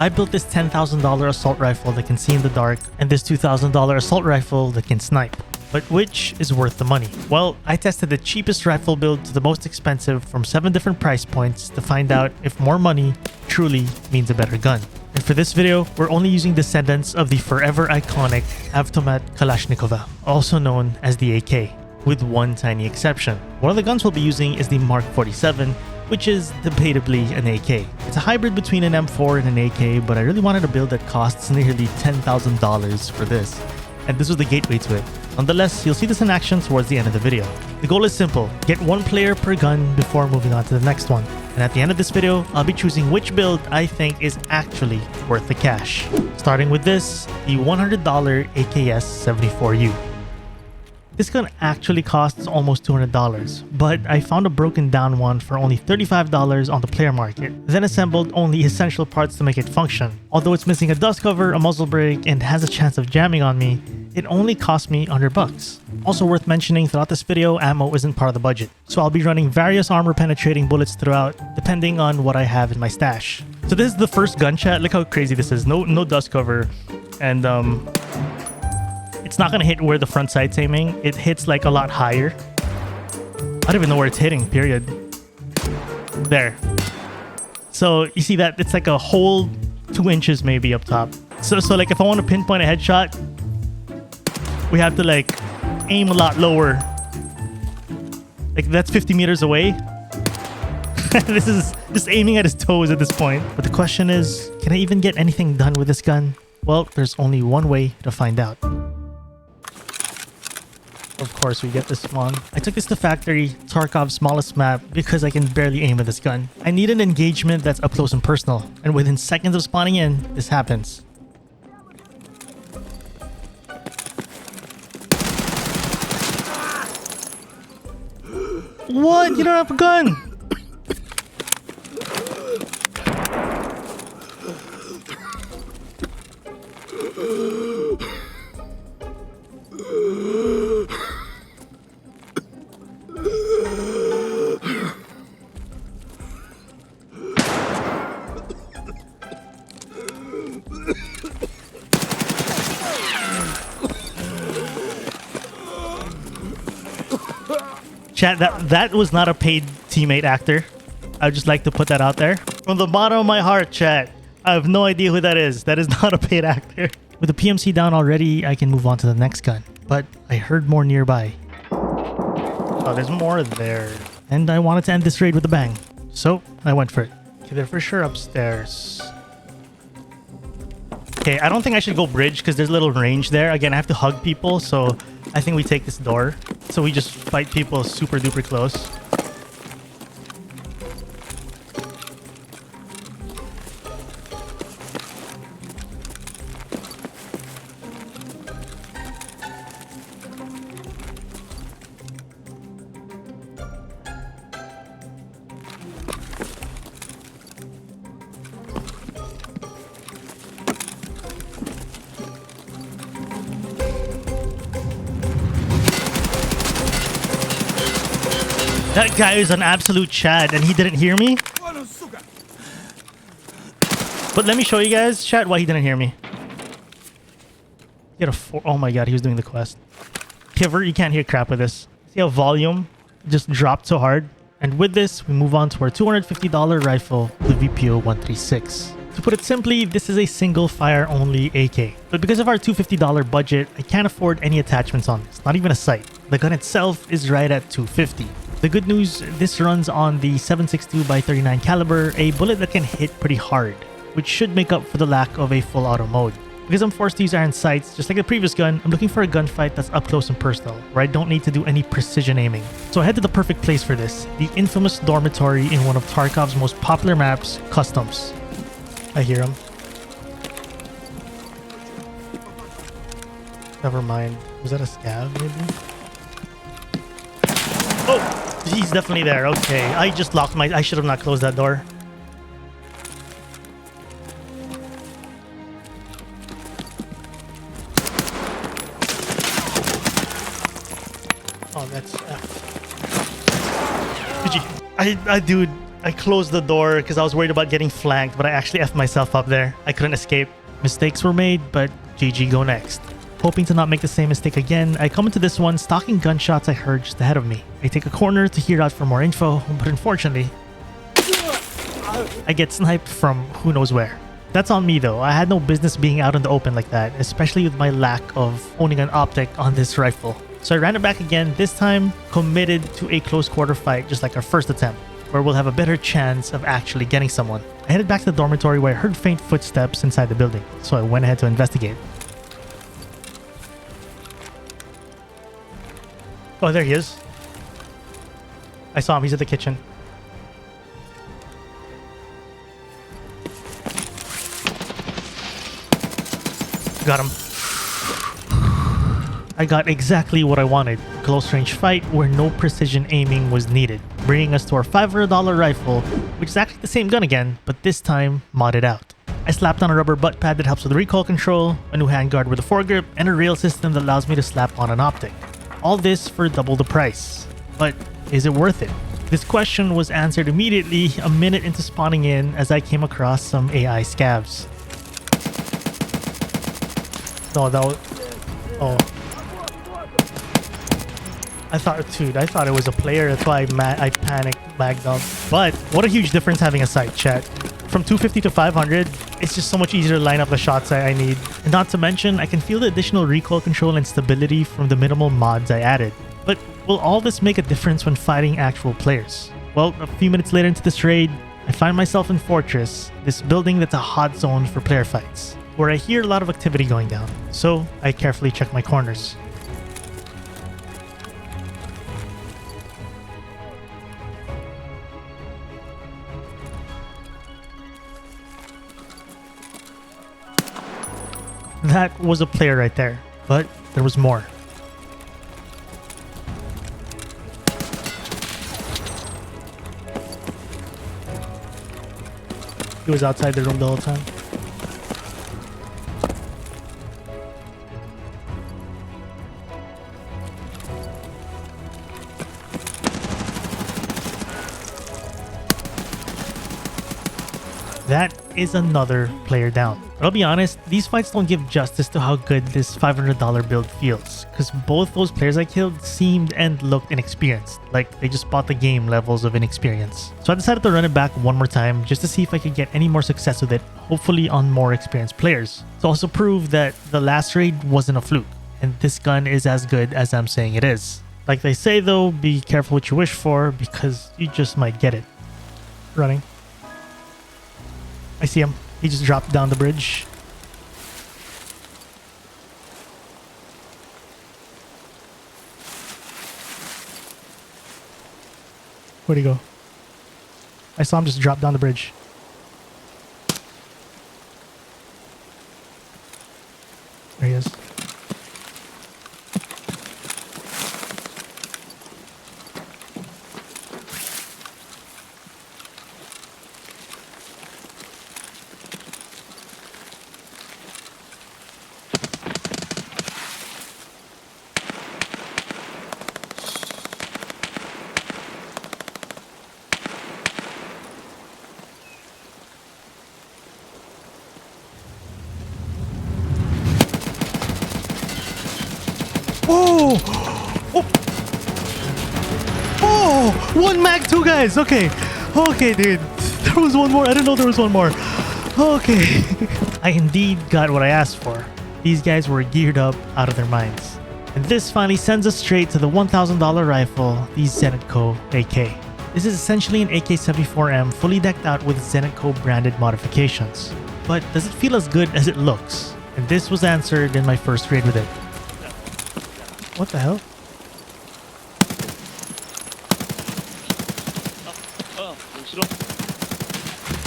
I built this $10,000 assault rifle that can see in the dark and this $2,000 assault rifle that can snipe. But which is worth the money? Well, I tested the cheapest rifle build to the most expensive from 7 different price points to find out if more money truly means a better gun. And for this video, we're only using descendants of the forever iconic Avtomat Kalashnikova, also known as the AK, with one tiny exception. One of the guns we'll be using is the Mark 47, which is debatably an AK. It's a hybrid between an M4 and an AK, but I really wanted a build that costs nearly $10,000 for this, and this was the gateway to it. Nonetheless, you'll see this in action towards the end of the video. The goal is simple: get one player per gun before moving on to the next one. And at the end of this video, I'll be choosing which build I think is actually worth the cash. Starting with this, the $100 AKS-74U. This gun actually costs almost $200, but I found a broken down one for only $35 on the player market, then assembled only essential parts to make it function. Although it's missing a dust cover, a muzzle brake, and has a chance of jamming on me, it only cost me $100. Also worth mentioning, throughout this video, ammo isn't part of the budget, so I'll be running various armor penetrating bullets throughout, depending on what I have in my stash. So this is the first gun, chat. Look how crazy this is. No dust cover, and it's not gonna hit where the front sight's aiming. It hits like a lot higher. I don't even know where it's hitting, period. There. So you see that it's like a whole 2 inches maybe up top. So like if I want to pinpoint a headshot, we have to like aim a lot lower. Like that's 50 meters away. This is just aiming at his toes at this point. But the question is, can I even get anything done with this gun? Well, there's only one way to find out. Of course, we get this one. I took this to factory, Tarkov's smallest map, because I can barely aim with this gun. I need an engagement that's up close and personal, and within seconds of spawning in, this happens. What? You don't have a gun? Chat, that was not a paid teammate actor. I'd just like to put that out there. From the bottom of my heart, chat, I have no idea who that is. That is not a paid actor. With the PMC down already, I can move on to the next gun. But I heard more nearby. Oh, there's more there. And I wanted to end this raid with a bang. So I went for it. Okay, they're for sure upstairs. Okay, I don't think I should go bridge because there's a little range there. Again, I have to hug people, so I think we take this door. So we just fight people super duper close. That guy is an absolute Chad and he didn't hear me. But let me show you guys, chat, why he didn't hear me. Get a 4. Oh my god, he was doing the quest. Kiver, you can't hear crap with this. See how volume just dropped so hard? And with this, we move on to our $250 rifle, the VPO-136. To put it simply, this is a single fire only AK. But because of our $250 budget, I can't afford any attachments on this, not even a sight. The gun itself is right at $250. The good news, this runs on the 7.62x39 caliber, a bullet that can hit pretty hard, which should make up for the lack of a full auto mode. Because I'm forced to use iron sights, just like the previous gun, I'm looking for a gunfight that's up close and personal, where I don't need to do any precision aiming. So I head to the perfect place for this, the infamous dormitory in one of Tarkov's most popular maps, Customs. I hear him. Never mind. Was that a scav, maybe? Oh! He's definitely there. Okay. I just locked my... I should have not closed that door. Oh, that's... GG. Dude, I closed the door because I was worried about getting flanked, but I actually effed myself up there. I couldn't escape. Mistakes were made, but GG go next. Hoping to not make the same mistake again, I come into this one stalking gunshots I heard just ahead of me. I take a corner to hear out for more info, but unfortunately, I get sniped from who knows where. That's on me though. I had no business being out in the open like that, especially with my lack of owning an optic on this rifle. So I ran it back again, this time committed to a close quarter fight just like our first attempt, where we'll have a better chance of actually getting someone. I headed back to the dormitory where I heard faint footsteps inside the building, so I went ahead to investigate. Oh, there he is. I saw him. He's at the kitchen. Got him. I got exactly what I wanted. Close range fight where no precision aiming was needed, bringing us to our $500 rifle, which is actually the same gun again, but this time modded out. I slapped on a rubber butt pad that helps with recoil control, a new handguard with a foregrip, and a rail system that allows me to slap on an optic. All this for double the price. But is it worth it? This question was answered immediately a minute into spawning in as I came across some AI scavs. No, that was... Oh. I thought it was a player. That's why I panicked, lagged up. But what a huge difference having a sight, chat. From 250 to 500, it's just so much easier to line up the shots I need. And not to mention, I can feel the additional recoil control and stability from the minimal mods I added. But will all this make a difference when fighting actual players? Well, a few minutes later into this raid, I find myself in Fortress, this building that's a hot zone for player fights, where I hear a lot of activity going down. So I carefully check my corners. That was a player right there, but there was more. He was outside the room the whole time. That is another player down. But I'll be honest, these fights don't give justice to how good this $500 build feels, because both those players I killed seemed and looked inexperienced, like they just bought the game levels of inexperience. So I decided to run it back one more time just to see if I could get any more success with it, hopefully on more experienced players. To also prove that the last raid wasn't a fluke, and this gun is as good as I'm saying it is. Like they say though, be careful what you wish for, because you just might get it. Running. I see him. He just dropped down the bridge. Where'd he go? I saw him just drop down the bridge. There he is. Oh! Oh! Oh! One mag, two guys! Okay. Okay, dude. There was one more. I didn't know there was one more. Okay. I indeed got what I asked for. These guys were geared up out of their minds. And this finally sends us straight to the $1,000 rifle, the Zenco AK. This is essentially an AK-74M fully decked out with Zenco branded modifications. But does it feel as good as it looks? And this was answered in my first raid with it. What the hell?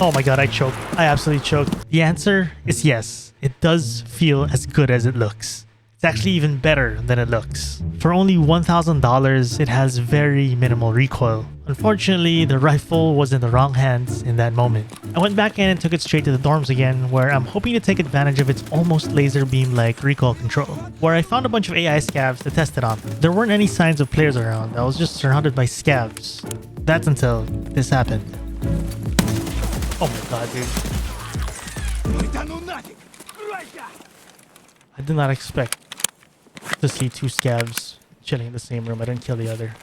Oh my god, I choked. I absolutely choked. The answer is yes. It does feel as good as it looks. It's actually even better than it looks. For only $1,000, it has very minimal recoil. Unfortunately, the rifle was in the wrong hands in that moment. I went back in and took it straight to the dorms again, where I'm hoping to take advantage of its almost laser beam-like recoil control, where I found a bunch of AI scavs to test it on. There weren't any signs of players around. I was just surrounded by scavs. That's until this happened. Oh my god, dude. I did not expect to see two scavs chilling in the same room. I didn't kill the other.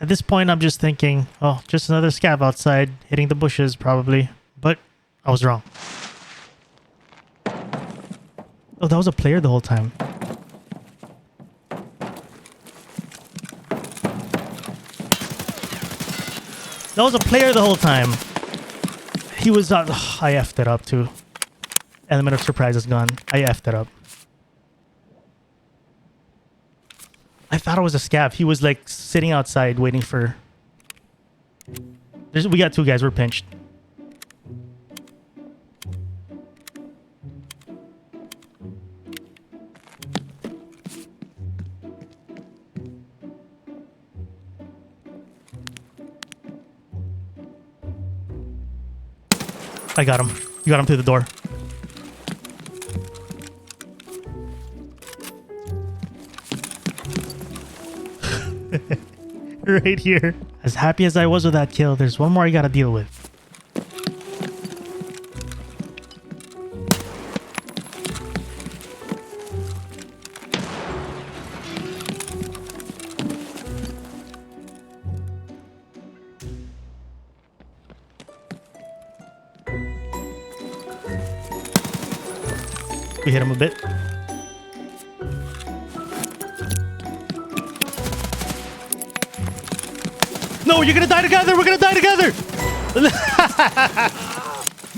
At this point, I'm just thinking, oh, just another scav outside, hitting the bushes, probably. But I was wrong. Oh, that was a player the whole time. That was a player the whole time. He was I effed it up too. Element of surprise is gone. I effed it up. I thought it was a scav. He was like sitting outside waiting for... we got two guys. We're pinched. I got him. You got him through the door. Right here. As happy as I was with that kill, there's one more I gotta deal with. We hit him a bit. No, you're gonna die together! We're gonna die together!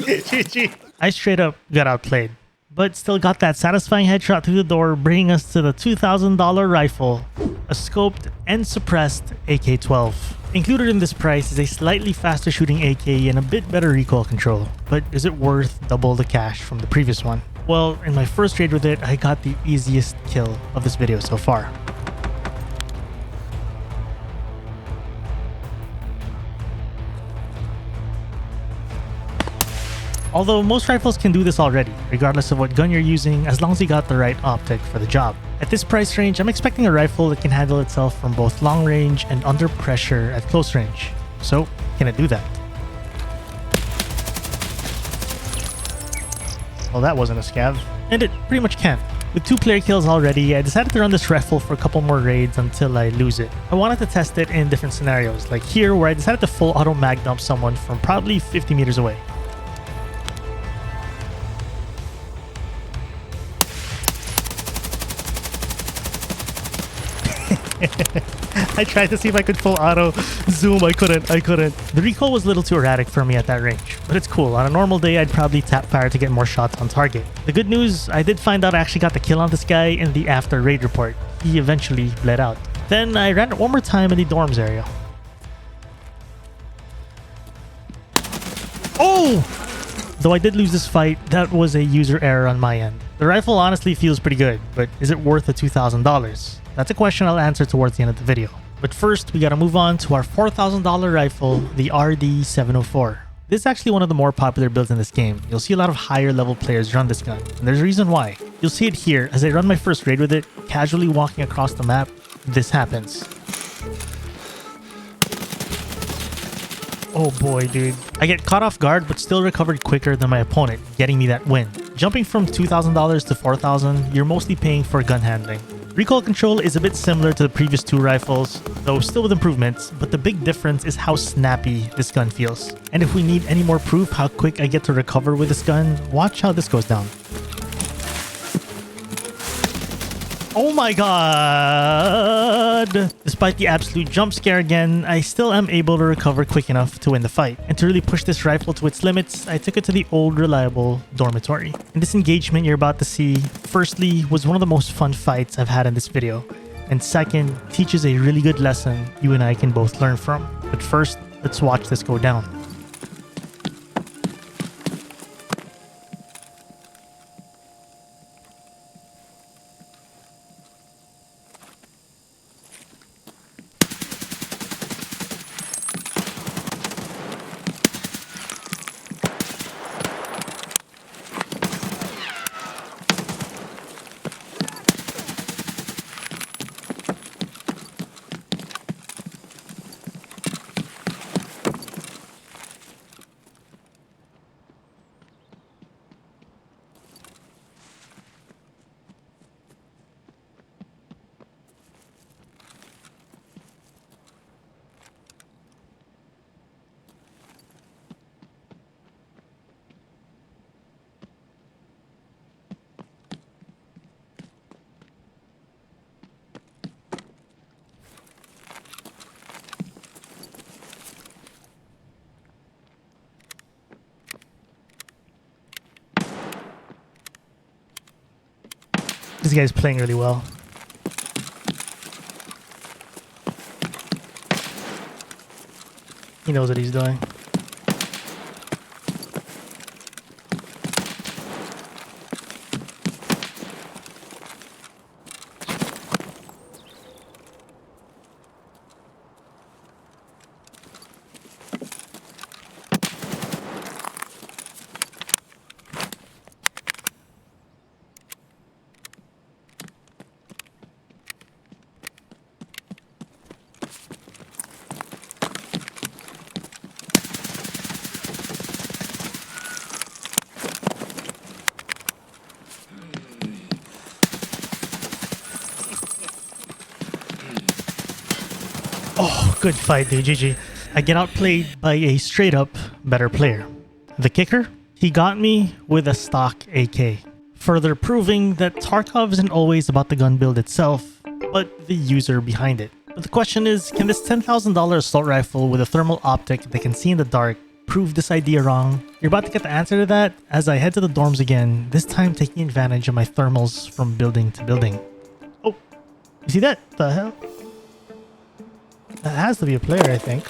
GG. I straight up got outplayed, but still got that satisfying headshot through the door, bringing us to the $2,000 rifle, a scoped and suppressed AK-12. Included in this price is a slightly faster shooting AK and a bit better recoil control, but is it worth double the cash from the previous one? Well, in my first raid with it, I got the easiest kill of this video so far. Although most rifles can do this already, regardless of what gun you're using, as long as you got the right optic for the job. At this price range, I'm expecting a rifle that can handle itself from both long range and under pressure at close range. So, can it do that? Well, that wasn't a scav. And it pretty much can. With 2 player kills already, I decided to run this rifle for a couple more raids until I lose it. I wanted to test it in different scenarios, like here where I decided to full auto mag dump someone from probably 50 meters away. I tried to see if I could full auto zoom. I couldn't. The recoil was a little too erratic for me at that range, but it's cool. On a normal day, I'd probably tap fire to get more shots on target. The good news, I did find out I actually got the kill on this guy in the after raid report. He eventually bled out. Then I ran it one more time in the dorms area. Oh! Though I did lose this fight, that was a user error on my end. The rifle honestly feels pretty good, but is it worth the $2,000? That's a question I'll answer towards the end of the video. But first, we gotta move on to our $4,000 rifle, the RD704. This is actually one of the more popular builds in this game. You'll see a lot of higher level players run this gun, and there's a reason why. You'll see it here. As I run my first raid with it, casually walking across the map, this happens. Oh boy, dude. I get caught off guard, but still recovered quicker than my opponent, getting me that win. Jumping from $2,000 to $4,000, you're mostly paying for gun handling. Recoil control is a bit similar to the previous 2 rifles, though still with improvements, but the big difference is how snappy this gun feels. And if we need any more proof how quick I get to recover with this gun, watch how this goes down. Oh my god! Despite the absolute jump scare again, I still am able to recover quick enough to win the fight. And to really push this rifle to its limits, I took it to the old reliable dormitory. And this engagement you're about to see, firstly, was one of the most fun fights I've had in this video. And second, teaches a really good lesson you and I can both learn from. But first, let's watch this go down. This guy's playing really well. He knows what he's doing. Oh, good fight, dude. GG. I get outplayed by a straight up better player. The kicker? He got me with a stock AK. Further proving that Tarkov isn't always about the gun build itself, but the user behind it. But the question is, can this $10,000 assault rifle with a thermal optic that can see in the dark prove this idea wrong? You're about to get the answer to that as I head to the dorms again, this time taking advantage of my thermals from building to building. Oh, you see that? The hell? That has to be a player, I think.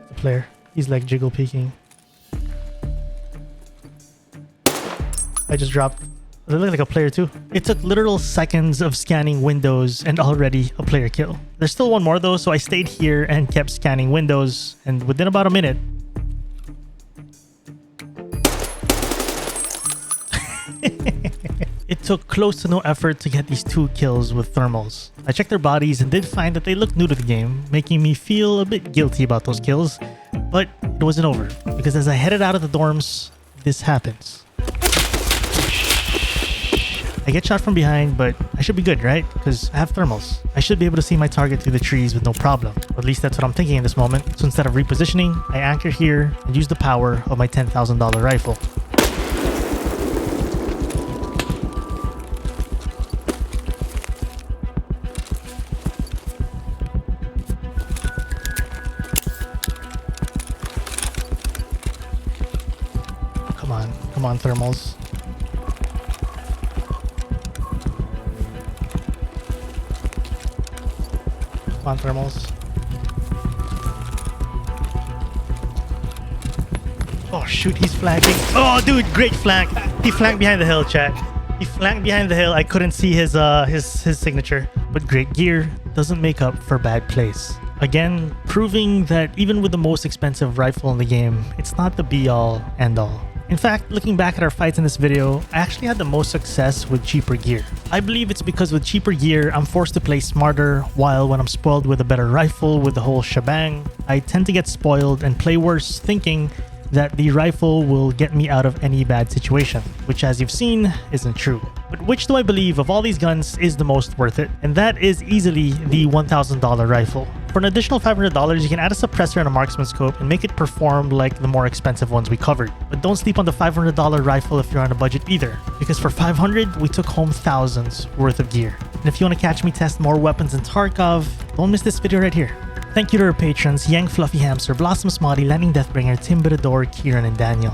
The player. He's like jiggle peeking. I just dropped. They look like a player too. It took literal seconds of scanning windows and already a player kill. There's still one more though, so I stayed here and kept scanning windows, and within about a minute... It took close to no effort to get these 2 kills with thermals. I checked their bodies and did find that they looked new to the game, making me feel a bit guilty about those kills, but it wasn't over, because as I headed out of the dorms, this happens. I get shot from behind, but I should be good, right? Because I have thermals. I should be able to see my target through the trees with no problem. At least that's what I'm thinking in this moment. So instead of repositioning, I anchor here and use the power of my $10,000 rifle. Come on, thermals. Come on, thermals. Oh shoot, he's flanking. Oh dude, great flank. He flanked behind the hill, chat. He flanked behind the hill. I couldn't see his signature. But great gear doesn't make up for bad plays. Again, proving that even with the most expensive rifle in the game, it's not the be-all, end-all. In fact, looking back at our fights in this video, I actually had the most success with cheaper gear. I believe it's because with cheaper gear, I'm forced to play smarter, while when I'm spoiled with a better rifle with the whole shebang, I tend to get spoiled and play worse thinking that the rifle will get me out of any bad situation, which as you've seen, isn't true. But which do I believe of all these guns is the most worth it? And that is easily the $1,000 rifle. For an additional $500, you can add a suppressor and a marksman scope and make it perform like the more expensive ones we covered. But don't sleep on the $500 rifle if you're on a budget either, because for $500, we took home thousands worth of gear. And if you want to catch me test more weapons in Tarkov, don't miss this video right here. Thank you to our patrons, Yang Fluffy Hamster, Blossom Smotty, Landing Deathbringer, Tim Bitador, Kieran, and Daniel.